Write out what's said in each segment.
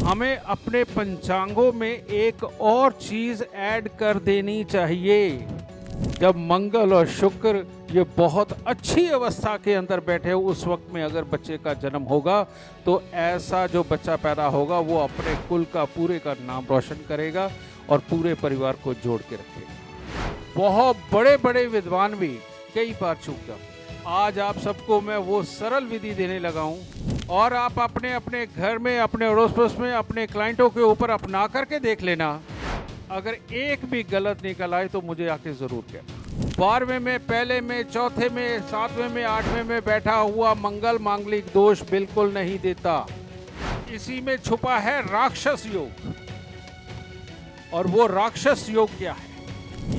हमें अपने पंचांगों में एक और चीज ऐड कर देनी चाहिए। जब मंगल और शुक्र ये बहुत अच्छी अवस्था के अंदर बैठे हो, उस वक्त में अगर बच्चे का जन्म होगा तो ऐसा जो बच्चा पैदा होगा वो अपने कुल का पूरे का नाम रोशन करेगा और पूरे परिवार को जोड़ के रखेगा। बहुत बड़े बड़े विद्वान भी कई बार चूक जाते। आज आप सबको मैं वो सरल विधि देने लगा हूं और आप अपने अपने घर में, अपने अड़ोस पड़ोस में, अपने क्लाइंटों के ऊपर अपना करके देख लेना। अगर एक भी गलत निकल आए तो मुझे आके जरूर कहना। 12वें में, पहले में, चौथे में, 7वें में, 8वें में बैठा हुआ मंगल मांगलिक दोष बिल्कुल नहीं देता। इसी में छुपा है राक्षस योग। और वो राक्षस योग क्या है?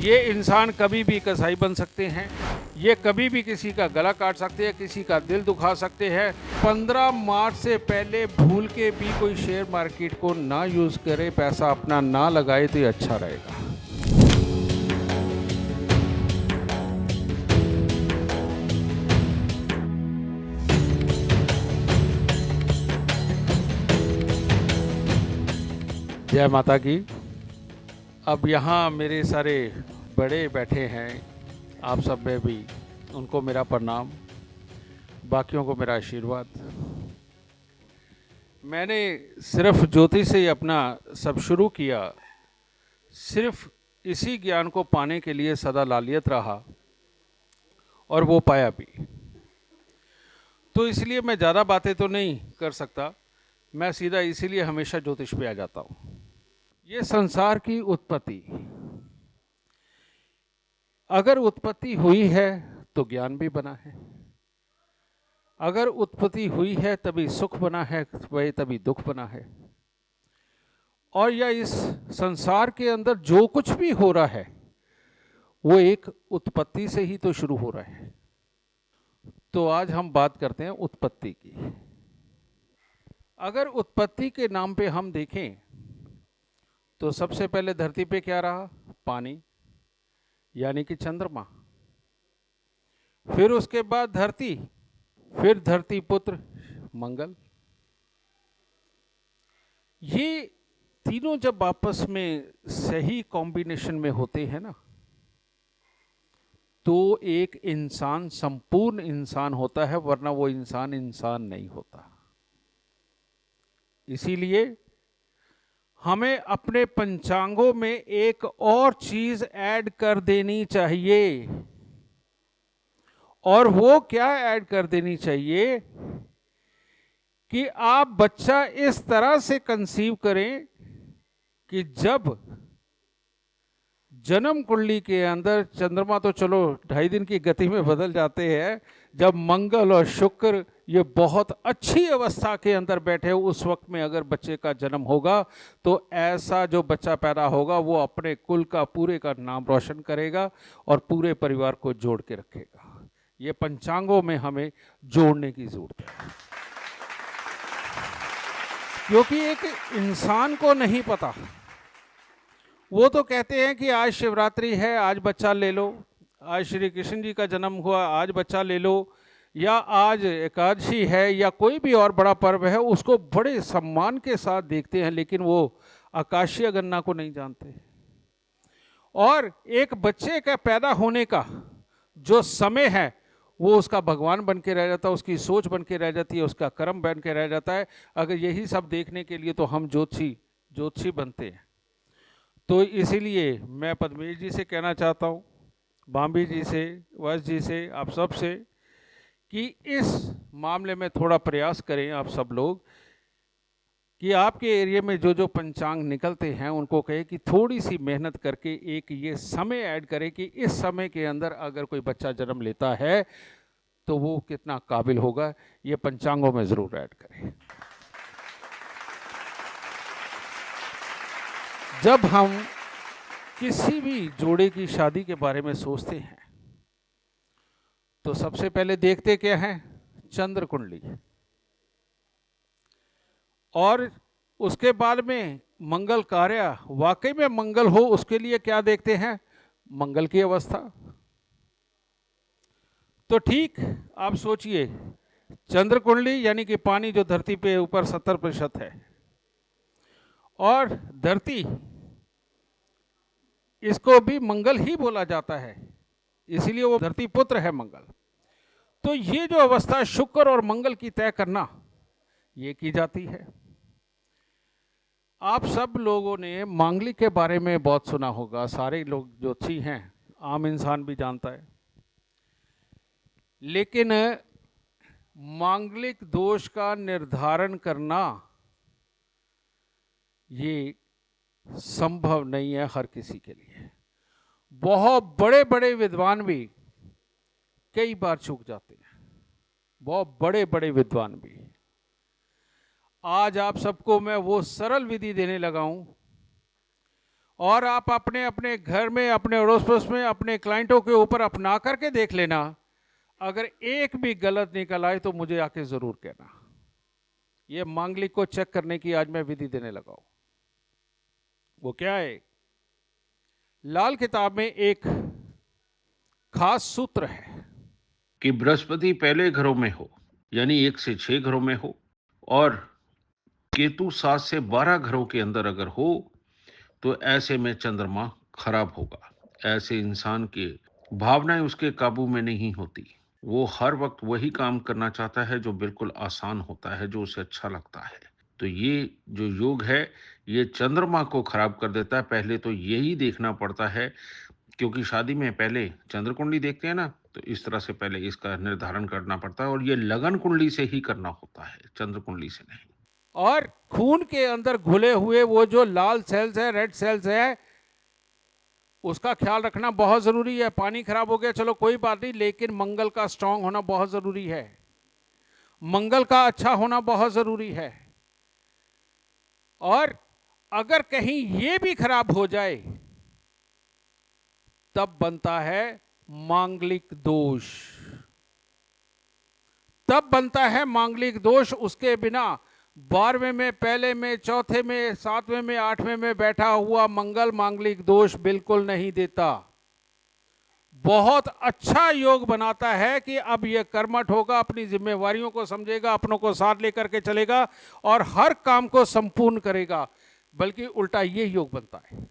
ये इंसान कभी भी कसाई बन सकते हैं, ये कभी भी किसी का गला काट सकते हैं, किसी का दिल दुखा सकते हैं। 15 मार्च से पहले भूल के भी कोई शेयर मार्केट को ना यूज करे, पैसा अपना ना लगाए तो ये अच्छा रहेगा। जय माता की। अब यहाँ मेरे सारे बड़े बैठे हैं, आप सब में भी उनको मेरा प्रणाम, बाकियों को मेरा आशीर्वाद। मैंने सिर्फ ज्योतिष से ही अपना सब शुरू किया, सिर्फ इसी ज्ञान को पाने के लिए सदा लालियत रहा और वो पाया भी। तो इसलिए मैं ज़्यादा बातें तो नहीं कर सकता, मैं सीधा इसीलिए हमेशा ज्योतिष पे आ जाता हूँ। ये संसार की उत्पत्ति, अगर उत्पत्ति हुई है तो ज्ञान भी बना है, अगर उत्पत्ति हुई है तभी सुख बना है, वही तभी दुख बना है। और या इस संसार के अंदर जो कुछ भी हो रहा है वो एक उत्पत्ति से ही तो शुरू हो रहा है। तो आज हम बात करते हैं उत्पत्ति की। अगर उत्पत्ति के नाम पे हम देखें तो सबसे पहले धरती पे क्या रहा? पानी, यानी कि चंद्रमा। फिर उसके बाद धरती, फिर धरती पुत्र मंगल। ये तीनों जब आपस में सही कॉम्बिनेशन में होते हैं ना, तो एक इंसान संपूर्ण इंसान होता है, वरना वो इंसान इंसान नहीं होता। इसीलिए हमें अपने पंचांगों में एक और चीज ऐड कर देनी चाहिए। और वो क्या ऐड कर देनी चाहिए कि आप बच्चा इस तरह से कंसीव करें कि जब जन्म कुंडली के अंदर चंद्रमा तो चलो 2.5 दिन की गति में बदल जाते हैं, जब मंगल और शुक्र ये बहुत अच्छी अवस्था के अंदर बैठे हो, उस वक्त में अगर बच्चे का जन्म होगा तो ऐसा जो बच्चा पैदा होगा वो अपने कुल का पूरे का नाम रोशन करेगा और पूरे परिवार को जोड़ के रखेगा। ये पंचांगों में हमें जोड़ने की जरूरत है, क्योंकि एक इंसान को नहीं पता। वो तो कहते हैं कि आज शिवरात्रि है, आज बच्चा ले लो, आज श्री कृष्ण जी का जन्म हुआ, आज बच्चा ले लो, या आज एकादशी है, या कोई भी और बड़ा पर्व है, उसको बड़े सम्मान के साथ देखते हैं, लेकिन वो आकाशीय गणना को नहीं जानते। और एक बच्चे का पैदा होने का जो समय है वो उसका भगवान बन के रह जाता है, उसकी सोच बन के रह जाती है, उसका कर्म बन के रह जाता है। अगर यही सब देखने के लिए तो हम ज्योतिषी बनते हैं। तो इसीलिए मैं पद्मेश जी से कहना चाहता हूँ, बाम्बी जी से, वश जी से, आप सब से, कि इस मामले में थोड़ा प्रयास करें आप सब लोग कि आपके एरिया में जो जो पंचांग निकलते हैं उनको कहें कि थोड़ी सी मेहनत करके एक ये समय ऐड करें कि इस समय के अंदर अगर कोई बच्चा जन्म लेता है तो वो कितना काबिल होगा, ये पंचांगों में ज़रूर ऐड करें। जब हम किसी भी जोड़े की शादी के बारे में सोचते हैं तो सबसे पहले देखते क्या है? चंद्र कुंडली। और उसके बाद में मंगल कार्य, वाकई में मंगल हो उसके लिए क्या देखते हैं? मंगल की अवस्था। तो ठीक आप सोचिए, चंद्र कुंडली यानी कि पानी जो धरती पे ऊपर 70% है, और धरती, इसको भी मंगल ही बोला जाता है, इसीलिए वो धरती पुत्र है मंगल। तो ये जो अवस्था शुक्र और मंगल की तय करना, ये की जाती है। आप सब लोगों ने मांगलिक के बारे में बहुत सुना होगा, सारे लोग ज्योतिषी हैं, आम इंसान भी जानता है। लेकिन मांगलिक दोष का निर्धारण करना ये संभव नहीं है हर किसी के लिए। बहुत बड़े बड़े विद्वान भी कई बार चूक जाते हैं, बहुत बड़े बड़े विद्वान भी। आज आप सबको मैं वो सरल विधि देने लगा हूं, और आप अपने अपने घर में, अपने अड़ोस पड़ोस में, अपने क्लाइंटों के ऊपर अपना करके देख लेना। अगर एक भी गलत निकल आए तो मुझे आके जरूर कहना। ये मांगलिक को चेक करने की आज मैं विधि देने लगा हूं। वो क्या है? लाल किताब में एक खास सूत्र है कि बृहस्पति पहले घरों में हो, यानी 1 से 6 घरों में हो, और केतु 7 से 12 घरों के अंदर अगर हो, तो ऐसे में चंद्रमा खराब होगा। ऐसे इंसान के भावनाएं उसके काबू में नहीं होती। वो हर वक्त वही काम करना चाहता है जो बिल्कुल आसान होता है, जो उसे अच्छा लगता है। तो ये जो योग है, ये चंद्रमा को खराब कर देता है। पहले तो यही देखना पड़ता है, क्योंकि शादी में पहले चंद्र कुंडली देखते हैं ना, तो इस तरह से पहले इसका निर्धारण करना पड़ता है, और ये लगन कुंडली से ही करना होता है, चंद्र कुंडली से नहीं। और खून के अंदर घुले हुए वो जो लाल सेल्स है, रेड सेल्स है, उसका ख्याल रखना बहुत जरूरी है। पानी खराब हो गया, चलो कोई बात नहीं, लेकिन मंगल का स्ट्रांग होना बहुत जरूरी है, मंगल का अच्छा होना बहुत जरूरी है। और अगर कहीं ये भी खराब हो जाए, तब बनता है मांगलिक दोष, तब बनता है मांगलिक दोष। उसके बिना 12वें में, पहले में, चौथे में, 7वें में, 8वें में बैठा हुआ मंगल मांगलिक दोष बिल्कुल नहीं देता। बहुत अच्छा योग बनाता है कि अब यह कर्मठ होगा, अपनी जिम्मेवारियों को समझेगा, अपनों को साथ लेकर के चलेगा और हर काम को संपूर्ण करेगा। बल्कि उल्टा ये योग बनता है।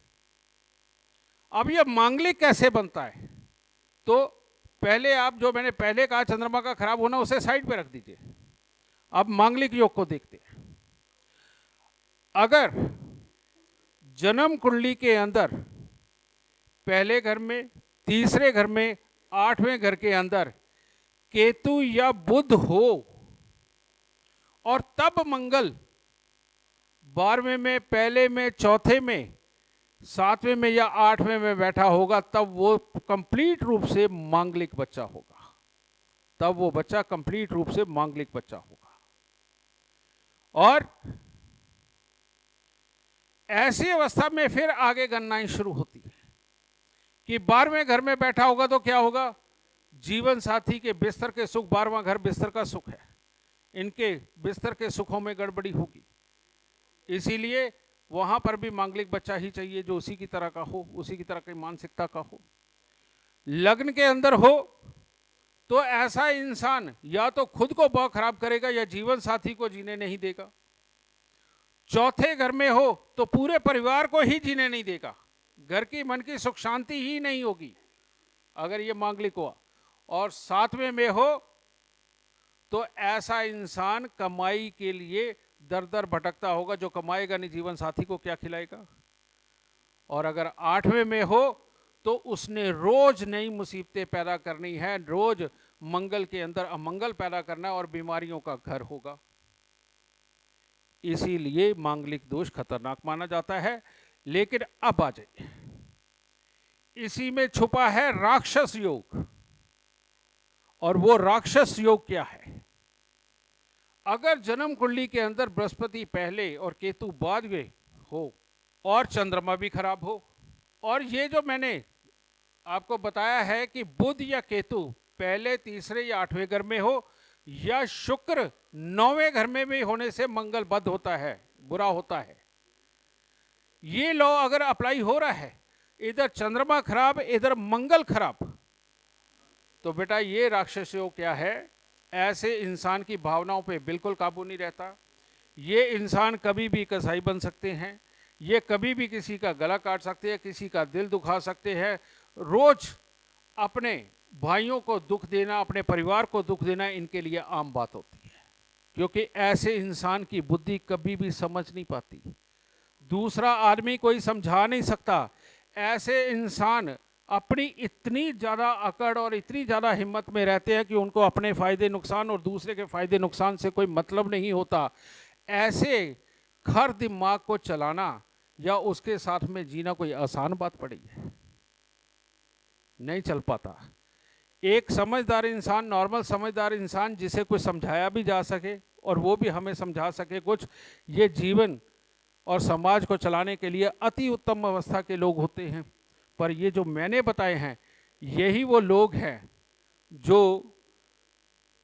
अब यह मांगलिक कैसे बनता है? तो पहले आप, जो मैंने पहले कहा चंद्रमा का खराब होना, उसे साइड पे रख दीजिए। अब मांगलिक योग को देखते हैं। अगर जन्म कुंडली के अंदर पहले घर में, तीसरे घर में, 8वें घर के अंदर केतु या बुध हो, और तब मंगल 12वें में, पहले में, चौथे में, 7वें में या 8वें में बैठा होगा, तब वो कंप्लीट रूप से मांगलिक बच्चा होगा। तब वो बच्चा कंप्लीट रूप से मांगलिक बच्चा होगा। और ऐसी अवस्था में फिर आगे गणनाएं शुरू होती है कि 12वें घर में बैठा होगा तो क्या होगा? जीवन साथी के बिस्तर के सुख, 12वां घर बिस्तर का सुख है, इनके बिस्तर के सुखों में गड़बड़ी होगी। इसीलिए वहां पर भी मांगलिक बच्चा ही चाहिए, जो उसी की तरह का हो, उसी की तरह की मानसिकता का हो। लग्न के अंदर हो तो ऐसा इंसान या तो खुद को बहुत खराब करेगा या जीवन साथी को जीने नहीं देगा। चौथे घर में हो तो पूरे परिवार को ही जीने नहीं देगा, घर की मन की सुख शांति ही नहीं होगी अगर ये मांगलिक हुआ। और 7वें में हो तो ऐसा इंसान कमाई के लिए दर दर भटकता होगा, जो कमाएगा नहीं, जीवन साथी को क्या खिलाएगा। और अगर 8वें में हो तो उसने रोज नई मुसीबतें पैदा करनी है, रोज मंगल के अंदर अमंगल पैदा करना और बीमारियों का घर होगा। इसीलिए मांगलिक दोष खतरनाक माना जाता है। लेकिन अब आ जाइए, इसी में छुपा है राक्षस योग। और वो राक्षस योग क्या है? अगर जन्म कुंडली के अंदर बृहस्पति पहले और केतु बाद में हो और चंद्रमा भी खराब हो, और ये जो मैंने आपको बताया है कि बुध या केतु पहले, तीसरे या 8वें घर में हो, या शुक्र 9वें घर में भी होने से मंगल बद होता है, बुरा होता है। ये लॉ अगर अप्लाई हो रहा है, इधर चंद्रमा खराब, इधर मंगल खराब, तो बेटा ये राक्षस योग क्या है? ऐसे इंसान की भावनाओं पे बिल्कुल काबू नहीं रहता। ये इंसान कभी भी कसाई बन सकते हैं, ये कभी भी किसी का गला काट सकते हैं, किसी का दिल दुखा सकते हैं। रोज अपने भाइयों को दुख देना, अपने परिवार को दुख देना इनके लिए आम बात होती है, क्योंकि ऐसे इंसान की बुद्धि कभी भी समझ नहीं पाती, दूसरा आदमी कोई समझा नहीं सकता। ऐसे इंसान अपनी इतनी ज़्यादा अकड़ और इतनी ज़्यादा हिम्मत में रहते हैं कि उनको अपने फ़ायदे नुकसान और दूसरे के फ़ायदे नुकसान से कोई मतलब नहीं होता। ऐसे खर दिमाग को चलाना या उसके साथ में जीना कोई आसान बात पड़ी है? नहीं चल पाता। एक समझदार इंसान, नॉर्मल समझदार इंसान जिसे कुछ समझाया भी जा सके और वो भी हमें समझा सके कुछ, ये जीवन और समाज को चलाने के लिए अति उत्तम अवस्था के लोग होते हैं। पर ये जो मैंने बताए हैं, यही वो लोग हैं जो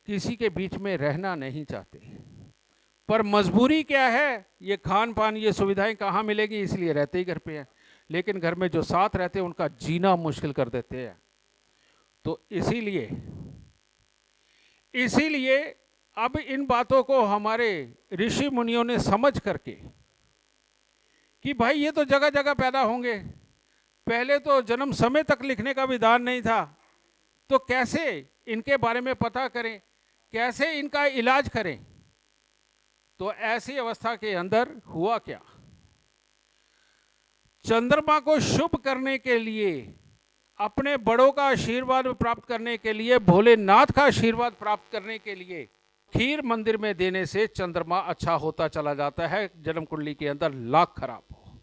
किसी के बीच में रहना नहीं चाहते। पर मजबूरी क्या है, ये खान पान, ये सुविधाएं कहाँ मिलेगी, इसलिए रहते ही घर पे हैं। लेकिन घर में जो साथ रहते हैं उनका जीना मुश्किल कर देते हैं। तो इसीलिए अब इन बातों को हमारे ऋषि मुनियों ने समझ करके कि भाई ये तो जगह जगह पैदा होंगे, पहले तो जन्म समय तक लिखने का विधान नहीं था, तो कैसे इनके बारे में पता करें, कैसे इनका इलाज करें। तो ऐसी अवस्था के अंदर हुआ क्या, चंद्रमा को शुभ करने के लिए, अपने बड़ों का आशीर्वाद प्राप्त करने के लिए, भोलेनाथ का आशीर्वाद प्राप्त करने के लिए खीर मंदिर में देने से चंद्रमा अच्छा होता चला जाता है। जन्म कुंडली के अंदर लाख खराब हो,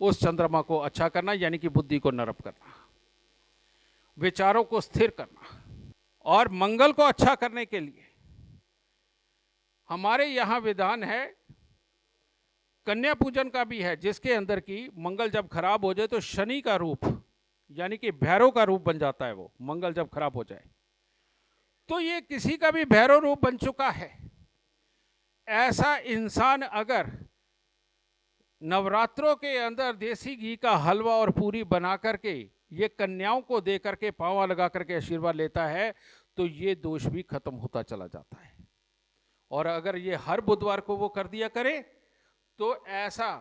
उस चंद्रमा को अच्छा करना यानी कि बुद्धि को नरम करना, विचारों को स्थिर करना। और मंगल को अच्छा करने के लिए हमारे यहाँ विधान है, कन्या पूजन का भी है, जिसके अंदर की मंगल जब खराब हो जाए तो शनि का रूप यानी कि भैरव का रूप बन जाता है। वो मंगल जब खराब हो जाए तो ये किसी का भी भैरव रूप बन चुका है। ऐसा इंसान अगर नवरात्रों के अंदर देसी घी का हलवा और पूरी बना करके ये कन्याओं को दे करके पांव लगा करके आशीर्वाद लेता है तो ये दोष भी खत्म होता चला जाता है। और अगर ये हर बुधवार को वो कर दिया करे तो ऐसा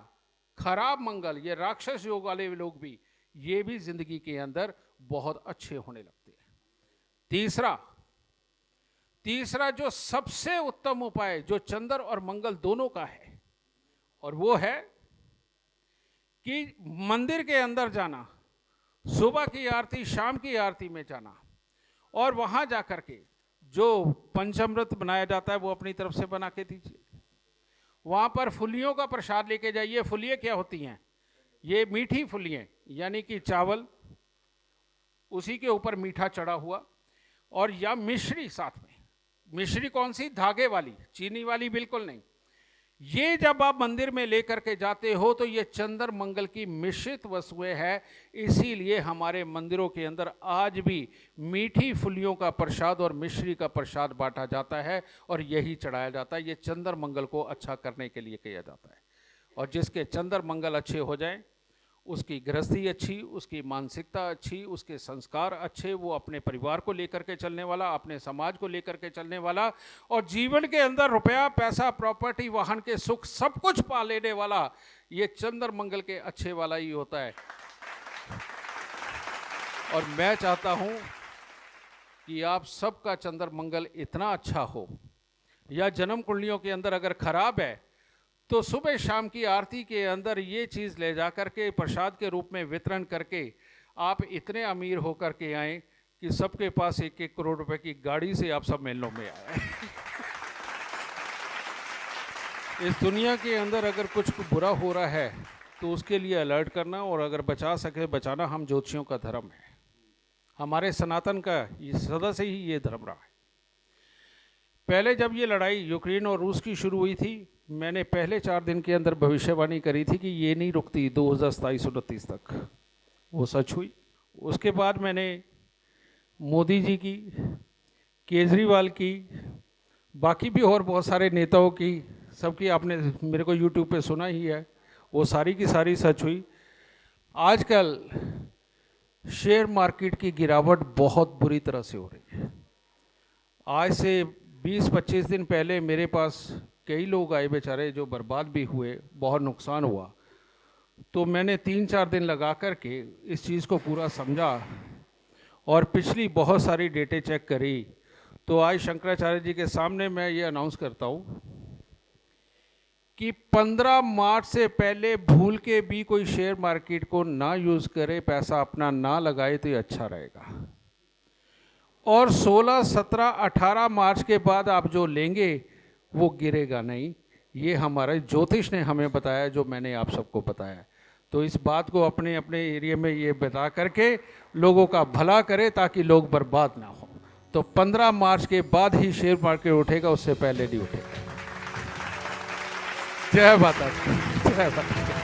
खराब मंगल, ये राक्षस योग वाले लोग भी, ये भी जिंदगी के अंदर बहुत अच्छे होने लगते हैं। तीसरा जो सबसे उत्तम उपाय जो चंद्र और मंगल दोनों का है, और वो है कि मंदिर के अंदर जाना, सुबह की आरती शाम की आरती में जाना, और वहां जाकर के जो पंचामृत बनाया जाता है वो अपनी तरफ से बना के दीजिए। वहां पर फुलियों का प्रसाद लेके जाइए। फुलियाँ क्या होती हैं? ये मीठी फुलियाँ यानी कि चावल, उसी के ऊपर मीठा चढ़ा हुआ, और या मिश्री साथ में। मिश्री कौन सी? धागे वाली, चीनी वाली बिल्कुल नहीं। ये जब आप मंदिर में लेकर के जाते हो तो ये चंद्र मंगल की मिश्रित वस्तुएं है। इसीलिए हमारे मंदिरों के अंदर आज भी मीठी फुलियों का प्रसाद और मिश्री का प्रसाद बांटा जाता है और यही चढ़ाया जाता है। ये चंद्र मंगल को अच्छा करने के लिए किया जाता है। और जिसके चंद्र मंगल अच्छे हो जाएं, उसकी गृहस्थी अच्छी, उसकी मानसिकता अच्छी, उसके संस्कार अच्छे, वो अपने परिवार को लेकर के चलने वाला, अपने समाज को लेकर के चलने वाला, और जीवन के अंदर रुपया पैसा प्रॉपर्टी वाहन के सुख सब कुछ पा लेने वाला, ये चंद्र मंगल के अच्छे वाला ही होता है। और मैं चाहता हूं कि आप सबका चंद्र मंगल इतना अच्छा हो, या जन्म कुंडलियों के अंदर अगर खराब है तो सुबह शाम की आरती के अंदर ये चीज़ ले जा करके प्रसाद के रूप में वितरण करके आप इतने अमीर होकर के आए कि सबके पास 1-1 करोड़ रुपए की गाड़ी से आप सब मेलों में आए। इस दुनिया के अंदर अगर कुछ बुरा हो रहा है तो उसके लिए अलर्ट करना, और अगर बचा सके बचाना हम ज्योतिषियों का धर्म है। हमारे सनातन का ये सदा से ही ये धर्म रहा है। पहले जब ये लड़ाई यूक्रेन और रूस की शुरू हुई थी, मैंने पहले 4 दिन के अंदर भविष्यवाणी करी थी कि ये नहीं रुकती 2027-29 तक। वो सच हुई। उसके बाद मैंने मोदी जी की, केजरीवाल की, बाकी भी और बहुत सारे नेताओं की, सबकी आपने मेरे को यूट्यूब पे सुना ही है, वो सारी की सारी सच हुई। आजकल शेयर मार्केट की गिरावट बहुत बुरी तरह से हो रही है। आज से 20-25 दिन पहले मेरे पास कई लोग आए बेचारे जो बर्बाद भी हुए, बहुत नुकसान हुआ। तो मैंने 3-4 दिन लगा करके इस चीज़ को पूरा समझा और पिछली बहुत सारी डेटे चेक करी। तो आज शंकराचार्य जी के सामने मैं ये अनाउंस करता हूँ कि 15 मार्च से पहले भूल के भी कोई शेयर मार्केट को ना यूज़ करे, पैसा अपना ना लगाए तो ये अच्छा रहेगा। और 16, 17, 18 मार्च के बाद आप जो लेंगे वो गिरेगा नहीं। ये हमारे ज्योतिष ने हमें बताया, जो मैंने आप सबको बताया। तो इस बात को अपने अपने एरिया में ये बता करके लोगों का भला करे ताकि लोग बर्बाद ना हो। तो 15 मार्च के बाद ही शेयर मार्केट उठेगा, उससे पहले नहीं उठेगा। जय माता दी, जय माता दी।